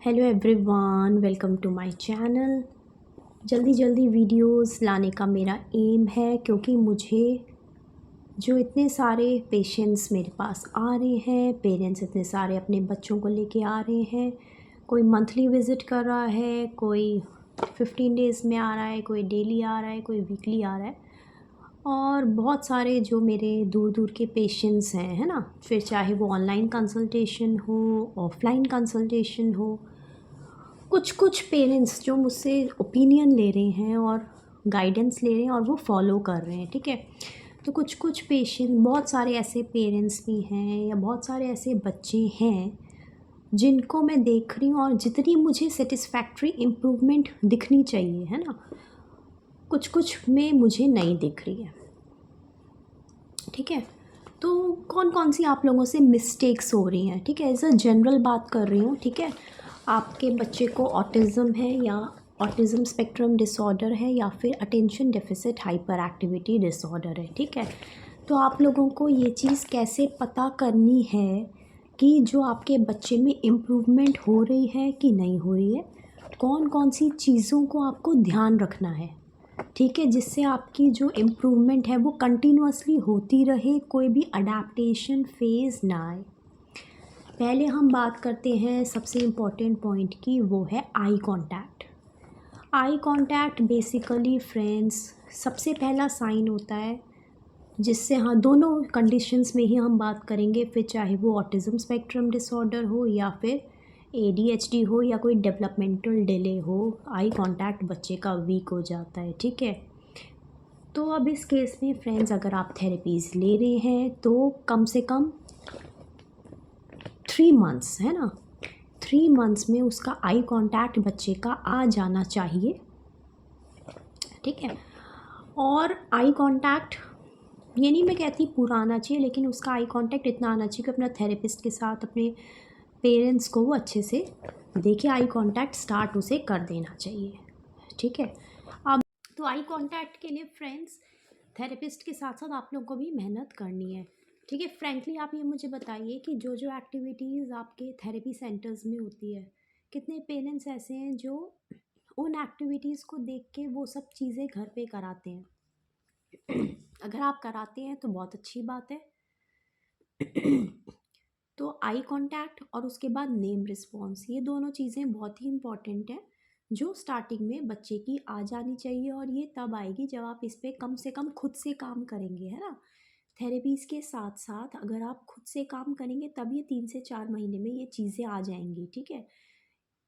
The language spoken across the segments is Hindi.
Hello everyone, welcome to my channel. जल्दी जल्दी वीडियोस लाने का मेरा एम है, क्योंकि मुझे जो इतने सारे पेशेंट्स मेरे पास आ रहे हैं, पेरेंट्स इतने सारे अपने बच्चों को लेके आ रहे हैं। कोई मंथली विज़िट कर रहा है, कोई 15 डेज़ में आ रहा है, कोई डेली आ रहा है, कोई वीकली आ रहा है। और बहुत सारे जो मेरे दूर दूर के पेशेंट्स हैं, है ना, फिर चाहे वो ऑनलाइन कंसल्टेशन हो, ऑफलाइन कंसल्टेशन हो। कुछ कुछ पेरेंट्स जो मुझसे ओपिनियन ले रहे हैं और गाइडेंस ले रहे हैं और वो फॉलो कर रहे हैं, ठीक है। तो कुछ कुछ पेशेंट, बहुत सारे ऐसे पेरेंट्स भी हैं या बहुत सारे ऐसे बच्चे हैं जिनको मैं देख रही हूँ, और जितनी मुझे सेटिस्फैक्ट्री इम्प्रूवमेंट दिखनी चाहिए, है ना, कुछ कुछ में मुझे नहीं दिख रही है, ठीक है। तो कौन कौन सी आप लोगों से मिस्टेक्स हो रही हैं, ठीक है, एज अ जनरल बात कर रही हूँ, ठीक है। आपके बच्चे को ऑटिज़म है या ऑटिज़म स्पेक्ट्रम डिसऑर्डर है या फिर attention deficit hyper activity disorder है, ठीक है। तो आप लोगों को ये चीज़ कैसे पता करनी है कि जो आपके बच्चे में इम्प्रूवमेंट हो रही है कि नहीं हो रही है, कौन कौन सी चीज़ों को आपको ध्यान रखना है, ठीक है, जिससे आपकी जो इम्प्रूवमेंट है वो कंटिन्यूअसली होती रहे, कोई भी अडेप्टेशन फेज़ ना आए। पहले हम बात करते हैं सबसे इम्पॉर्टेंट पॉइंट की, वो है eye contact. Eye contact basically friends सबसे पहला साइन होता है, जिससे हाँ, दोनों कंडीशंस में ही हम बात करेंगे, फिर चाहे वो ऑटिज़म स्पेक्ट्रम डिसऑर्डर हो या फिर एडीएचडी हो या कोई डेवलपमेंटल डिले हो, आई कांटेक्ट बच्चे का वीक हो जाता है, ठीक है। तो अब इस केस में फ्रेंड्स, अगर आप थेरेपीज़ ले रहे हैं तो कम से कम 3 मंथ्स, है ना, 3 मंथ्स में उसका आई कांटेक्ट बच्चे का आ जाना चाहिए, ठीक है। और आई कांटेक्ट, ये नहीं मैं कहती पूरा आना चाहिए, लेकिन उसका आई कांटेक्ट इतना आना चाहिए कि अपना थेरेपिस्ट के साथ अपने पेरेंट्स को वो अच्छे से देखे, आई कांटेक्ट स्टार्ट उसे कर देना चाहिए, ठीक है। अब तो आई कांटेक्ट के लिए फ्रेंड्स थेरेपिस्ट के साथ साथ आप लोगों को भी मेहनत करनी है, ठीक है। फ्रैंकली आप ये मुझे बताइए कि जो जो एक्टिविटीज़ आपके थेरेपी सेंटर्स में होती है, कितने पेरेंट्स ऐसे हैं जो उन एक्टिविटीज़ को देख के वो सब चीज़ें घर पे कराते हैं। अगर आप कराते हैं तो बहुत अच्छी बात है। तो आई कांटेक्ट और उसके बाद नेम रिस्पॉन्स, ये दोनों चीज़ें बहुत ही इम्पॉर्टेंट हैं, जो स्टार्टिंग में बच्चे की आ जानी चाहिए, और ये तब आएगी जब आप इस पे कम से कम खुद से काम करेंगे, है ना। थेरेपीज़ के साथ साथ अगर आप खुद से काम करेंगे तब ये 3 से 4 महीने में ये चीज़ें आ जाएंगी, ठीक है।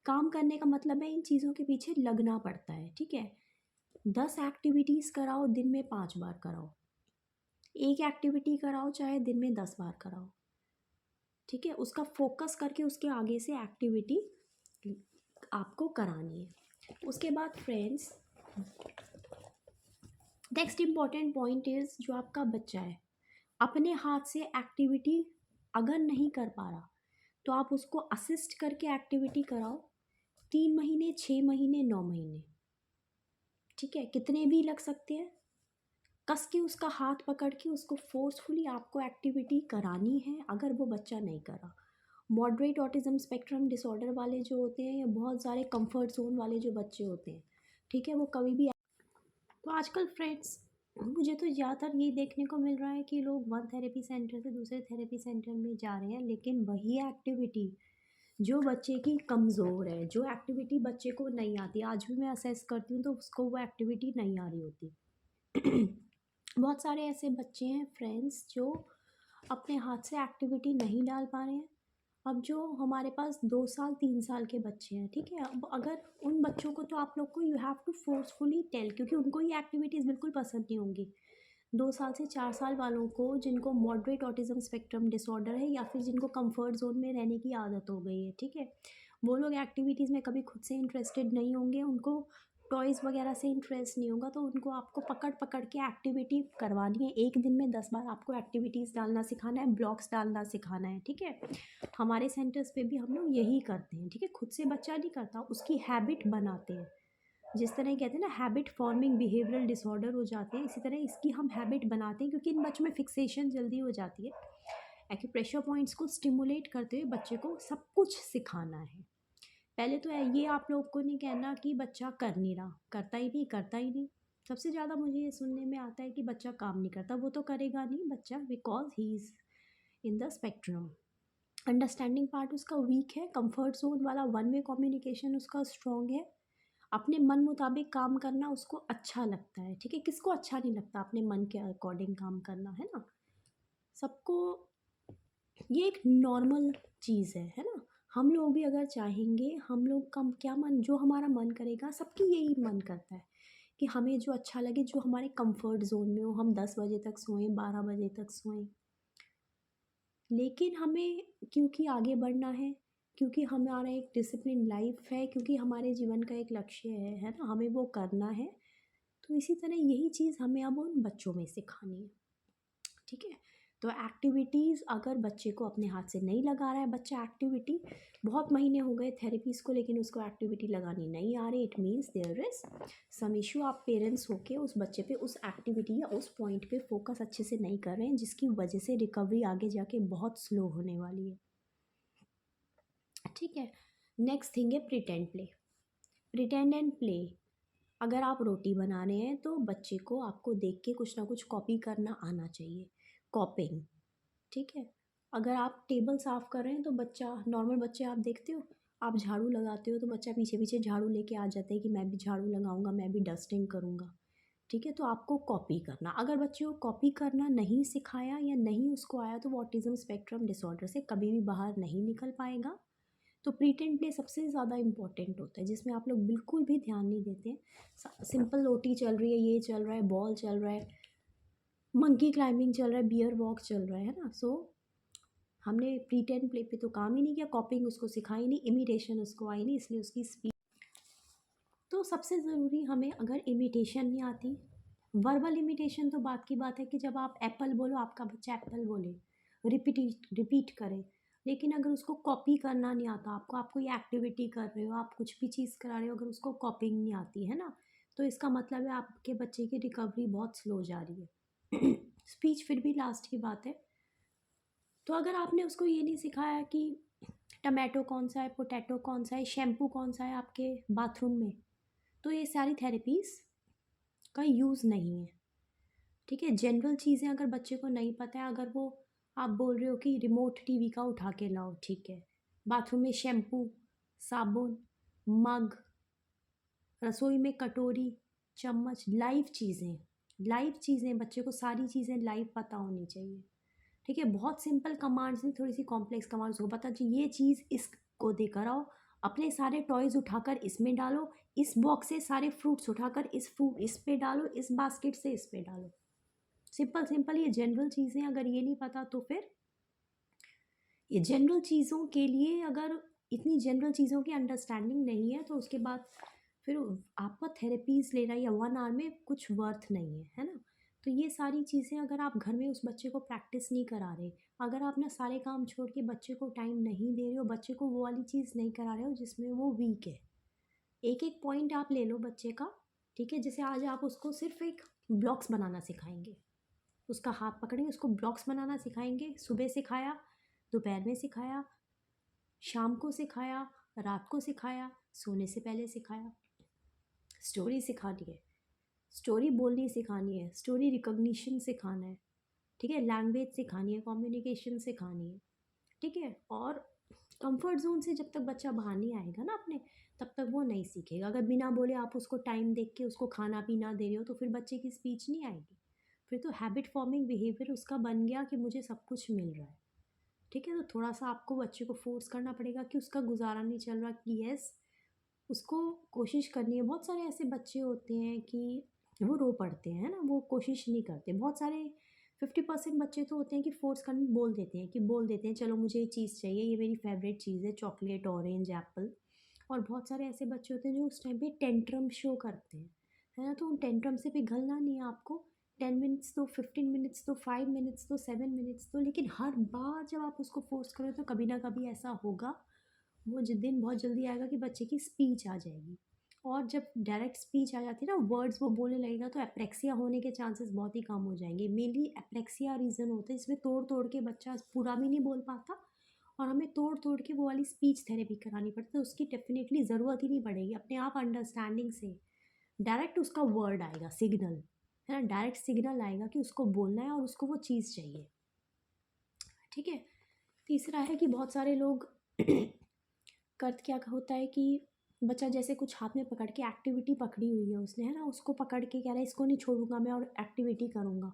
काम करने का मतलब है इन चीज़ों के पीछे लगना पड़ता है, ठीक है। 10 एक्टिविटीज़ कराओ, दिन में 5 बार कराओ, एक एक्टिविटी कराओ चाहे दिन में 10 बार कराओ, ठीक है। उसका फोकस करके उसके आगे से एक्टिविटी आपको करानी है। उसके बाद friends, next important point is, जो आपका बच्चा है अपने हाथ से एक्टिविटी अगर नहीं कर पा रहा, तो आप उसको असिस्ट करके एक्टिविटी कराओ, 3 महीने, 6 महीने, 9 महीने, ठीक है, कितने भी लग सकते हैं। कस के उसका हाथ पकड़ के उसको फोर्सफुली आपको एक्टिविटी करानी है, अगर वो बच्चा नहीं करा। मॉडरेट ऑटिज्म स्पेक्ट्रम डिसऑर्डर वाले जो होते हैं, या बहुत सारे कंफर्ट जोन वाले जो बच्चे होते हैं, ठीक है, वो कभी भी। तो आजकल फ्रेंड्स मुझे तो ज़्यादातर ये देखने को मिल रहा है कि लोग वन थेरेपी सेंटर से दूसरे थेरेपी सेंटर में जा रहे हैं, लेकिन वही एक्टिविटी जो बच्चे की कमज़ोर है, जो एक्टिविटी बच्चे को नहीं आती, आज भी मैं असेस करती हूँ तो उसको वो एक्टिविटी नहीं आ रही होती। बहुत सारे ऐसे बच्चे हैं फ्रेंड्स जो अपने हाथ से एक्टिविटी नहीं डाल पा रहे हैं। अब जो हमारे पास 2 साल 3 साल के बच्चे हैं, ठीक है, अब अगर उन बच्चों को, तो आप लोग को you have to forcefully tell, क्योंकि उनको ये एक्टिविटीज़ बिल्कुल पसंद नहीं होंगी। 2 साल से 4 साल वालों को, जिनको मॉडरेट ऑटिज्म स्पेक्ट्रम डिसऑर्डर है या फिर जिनको कंफर्ट जोन में रहने की आदत हो गई है, ठीक है, वो लोग एक्टिविटीज़ में कभी खुद से इंटरेस्टेड नहीं होंगे, उनको टॉयज़ वगैरह से इंटरेस्ट नहीं होगा, तो उनको आपको पकड़ पकड़ के एक्टिविटी करवानी है। एक दिन में 10 बार आपको एक्टिविटीज़ डालना सिखाना है, ब्लॉक्स डालना सिखाना है, ठीक है। हमारे सेंटर्स पे भी हम लोग यही करते हैं, ठीक है। खुद से बच्चा नहीं करता, उसकी हैबिट बनाते हैं। जिस तरह कहते हैं ना, हैबिट फॉर्मिंग बिहेवियरल डिसऑर्डर हो जाते हैं, इसी तरह इसकी हम हैबिट बनाते हैं, क्योंकि इन बच्चों में फिक्सेशन जल्दी हो जाती है। एक्यूप्रेशर पॉइंट्स को स्टिमुलेट करते हुए बच्चे को सब कुछ सिखाना है। पहले तो ये आप लोग को नहीं कहना कि बच्चा कर नहीं रहा, करता ही नहीं, करता ही नहीं। सबसे ज़्यादा मुझे ये सुनने में आता है कि बच्चा काम नहीं करता, वो तो करेगा नहीं बच्चा, because he is in the spectrum. Understanding part उसका वीक है, कंफर्ट जोन वाला वन वे कम्युनिकेशन उसका स्ट्रॉन्ग है, अपने मन मुताबिक काम करना उसको अच्छा लगता है, ठीक है? किसको अच्छा नहीं लगता अपने मन के अकॉर्डिंग काम करना, है ना? सबको ये एक नॉर्मल चीज़ है ना? हम लोग भी अगर चाहेंगे, हम लोग कम क्या मन जो हमारा मन करेगा, सबकी यही मन करता है कि हमें जो अच्छा लगे, जो हमारे कंफर्ट ज़ोन में हो, हम 10 बजे तक सोएँ, 12 बजे तक सोएँ। लेकिन हमें क्योंकि आगे बढ़ना क्योंकि हमारा एक डिसिप्लिन लाइफ़ है, क्योंकि हमारे जीवन का एक लक्ष्य है ना? हमें वो करना है, तो इसी तरह यही चीज़ हमें अब उन बच्चों में सिखानी है। ठीक है? तो एक्टिविटीज़ अगर बच्चे को अपने हाथ से नहीं लगा रहा है बच्चा एक्टिविटी, बहुत महीने हो गए थेरेपीज़ को लेकिन उसको एक्टिविटी लगानी नहीं आ रही, it means there is some issue. आप पेरेंट्स होके उस बच्चे पे उस एक्टिविटी या उस पॉइंट पे फोकस अच्छे से नहीं कर रहे हैं, जिसकी वजह से रिकवरी आगे जाके बहुत स्लो होने वाली है। ठीक है? नेक्स्ट थिंग है pretend play. Pretend and play, अगर आप रोटी बना रहे हैं तो बच्चे को आपको देख के कुछ ना कुछ कॉपी करना आना चाहिए, कॉपिंग। ठीक है? अगर आप टेबल साफ़ कर रहे हैं तो बच्चा, नॉर्मल बच्चे आप देखते हो, आप झाड़ू लगाते हो तो बच्चा पीछे-पीछे झाड़ू लेके आ जाता है कि मैं भी झाड़ू लगाऊँगा, मैं भी डस्टिंग करूँगा। ठीक है? तो आपको कॉपी करना, अगर बच्चे को कॉपी करना नहीं सिखाया या नहीं उसको आया तो वो ऑटिज़्म स्पेक्ट्रम डिसऑर्डर से कभी भी बाहर नहीं निकल पाएगा। तो प्रीटेंड प्ले सबसे ज़्यादा इम्पोर्टेंट होता है, जिसमें आप लोग बिल्कुल भी ध्यान नहीं देते हैं। सिंपल रोटी चल रही है, ये चल रहा है, बॉल चल रहा है, मंकी क्लाइंबिंग चल रहा है, बियर वॉक चल रहा है ना? सो हमने प्रीटेंड प्ले पे तो काम ही नहीं किया, कॉपिंग उसको सिखाई नहीं, इमिटेशन उसको आई नहीं, इसलिए उसकी स्पीड। तो सबसे ज़रूरी, हमें अगर इमिटेशन नहीं आती, वर्बल इमिटेशन तो बात की बात है कि जब आप एप्पल बोलो आपका बच्चा एप्पल बोले, रिपीट करे। लेकिन अगर उसको कॉपी करना नहीं आता आपको, आप कोई एक्टिविटी कर रहे हो, आप कुछ भी चीज़ करा रहे हो, अगर उसको कॉपिंग नहीं आती है ना, तो इसका मतलब है आपके बच्चे की रिकवरी बहुत स्लो जा रही है। स्पीच फिर भी लास्ट की बात है। तो अगर आपने उसको ये नहीं सिखाया कि टमाटो कौन सा है, पोटैटो कौन सा है, शैम्पू कौन सा है आपके बाथरूम में, तो ये सारी थेरेपीज़ का यूज़ नहीं है। ठीक है? जनरल चीज़ें अगर बच्चे को नहीं पता है, अगर वो, आप बोल रहे हो कि रिमोट टीवी का उठा के लाओ, ठीक है। बाथरूम में शैम्पू, साबुन, मग, रसोई में कटोरी, चम्मच, लाइव चीज़ें बच्चे को सारी चीज़ें लाइव पता होनी चाहिए। ठीक है? बहुत सिंपल कमांड्स नहीं, थोड़ी सी कॉम्प्लेक्स कमांड्स को पता चाहिए, ये चीज़ इसको देकर आओ, अपने सारे टॉयज़ उठाकर इसमें डालो, इस बॉक्स से सारे फ्रूट्स उठाकर इस फ्रूट इस पे डालो, इस बास्केट से इस पे डालो। सिंपल ये जनरल चीज़ें अगर ये नहीं पता तो फिर ये जनरल चीज़ों के लिए, अगर इतनी जनरल चीज़ों की अंडरस्टैंडिंग नहीं है तो उसके बाद फिर आपका थेरेपीज़ लेना या 1 आवर में कुछ वर्थ नहीं है ना? तो ये सारी चीज़ें अगर आप घर में उस बच्चे को प्रैक्टिस नहीं करा रहे, अगर आप ना सारे काम छोड़ के बच्चे को टाइम नहीं दे रहे हो, बच्चे को वो वाली चीज़ नहीं करा रहे हो जिसमें वो वीक है। एक-एक पॉइंट आप ले लो बच्चे का, ठीक है? जैसे आज आप उसको सिर्फ़ एक ब्लॉक्स बनाना सिखाएँगे। उसका हाथ पकड़ेंगे, उसको ब्लॉक्स बनाना सिखाएँगे, सुबह सिखाया, दोपहर में सिखाया, शाम को सिखाया, रात को सिखाया, सोने से पहले सिखाया। स्टोरी सिखानी है, स्टोरी बोलनी सिखानी है, स्टोरी रिकॉग्निशन सिखाना है, ठीक है? लैंग्वेज सिखानी है, कम्युनिकेशन सिखानी है, ठीक है? और कंफर्ट ज़ोन से जब तक बच्चा बाहर नहीं आएगा ना अपने, तब तक वो नहीं सीखेगा। अगर बिना बोले आप उसको टाइम देख के उसको खाना-पीना दे रहे हो, तो फिर बच्चे की स्पीच नहीं आएगी। फिर तो हैबिट फॉर्मिंग बिहेवियर उसका बन गया कि मुझे सब कुछ मिल रहा है। ठीक है? तो थोड़ा-सा आपको बच्चे को फ़ोर्स करना पड़ेगा कि उसका गुज़ारा नहीं चल रहा, कि येस, उसको कोशिश करनी है। बहुत सारे ऐसे बच्चे होते हैं कि वो रो पड़ते हैं, है ना? वो कोशिश नहीं करते। बहुत सारे 50% बच्चे तो होते हैं कि फ़ोर्स करने बोल देते हैं चलो मुझे ये चीज़ चाहिए, ये मेरी फ़ेवरेट चीज़ है, चॉकलेट, ऑरेंज, एप्पल। और बहुत सारे ऐसे बच्चे होते हैं जो उस टाइम पे टेंट्रम शो करते हैं, है ना? तो उन टेंट्रम से पिघलना नहीं है आपको। 10 मिनट्स दो, 15 मिनट्स दो, 5 मिनट्स दो, 7 मिनट्स दो, लेकिन हर बार जब आप उसको फ़ोर्स करो तो कभी ना कभी ऐसा होगा, वो दिन बहुत जल्दी आएगा कि बच्चे की स्पीच आ जाएगी। और जब डायरेक्ट स्पीच आ जाती है ना, वर्ड्स वो बोलने लगेगा, तो एप्रेक्सिया होने के चांसेस बहुत ही कम हो जाएंगे। मेनली एप्रेक्सिया रीज़न होता है, इसमें तोड़ तोड़ के बच्चा पूरा भी नहीं बोल पाता और हमें तोड़ तोड़ के वो वाली स्पीच थेरेपी करानी पड़ती है। उसकी डेफिनेटली ज़रूरत ही नहीं पड़ेगी, अपने आप अंडरस्टैंडिंग से डायरेक्ट उसका वर्ड आएगा, सिग्नल है ना, डायरेक्ट सिग्नल आएगा कि उसको बोलना है और उसको वो चीज़ चाहिए। ठीक है। तीसरा है कि बहुत सारे लोग कर्त क्या होता है कि बच्चा जैसे कुछ हाथ में पकड़ के एक्टिविटी पकड़ी हुई है उसने, है ना, उसको पकड़ के कह रहा है इसको नहीं छोड़ूंगा मैं और एक्टिविटी करूँगा।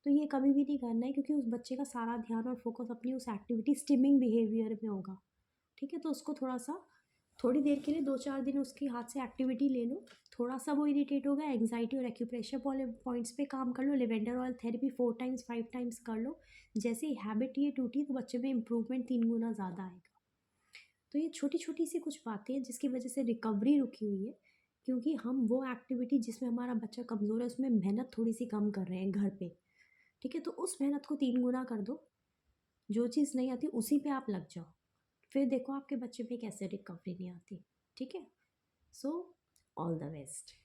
तो ये कभी भी नहीं करना है, क्योंकि उस बच्चे का सारा ध्यान और फोकस अपनी उस एक्टिविटी स्टिमिंग बिहेवियर में होगा। ठीक है, तो उसको थोड़ा सा थोड़ी देर के लिए 2-4 दिन उसके हाथ से एक्टिविटी ले लो, थोड़ा सा वो इरिटेट होगा, एंग्जाइटी और एक्यूप्रेशर वाले पॉइंट्स पे काम कर लो, lavender oil therapy 4 times 5 times कर लो। जैसे ही हैबिट ये टूटी तो बच्चे में इंप्रूवमेंट 3 गुना ज़्यादा आएगा। तो ये छोटी छोटी सी कुछ बातें हैं जिसकी वजह से रिकवरी रुकी हुई है, क्योंकि हम वो एक्टिविटी जिसमें हमारा बच्चा कमज़ोर है उसमें मेहनत थोड़ी सी कम कर रहे हैं घर पे। ठीक है, तो उस मेहनत को 3 गुना कर दो। जो चीज़ नहीं आती उसी पे आप लग जाओ, फिर देखो आपके बच्चे पे कैसे रिकवरी नहीं आती। ठीक है, सो ऑल द बेस्ट।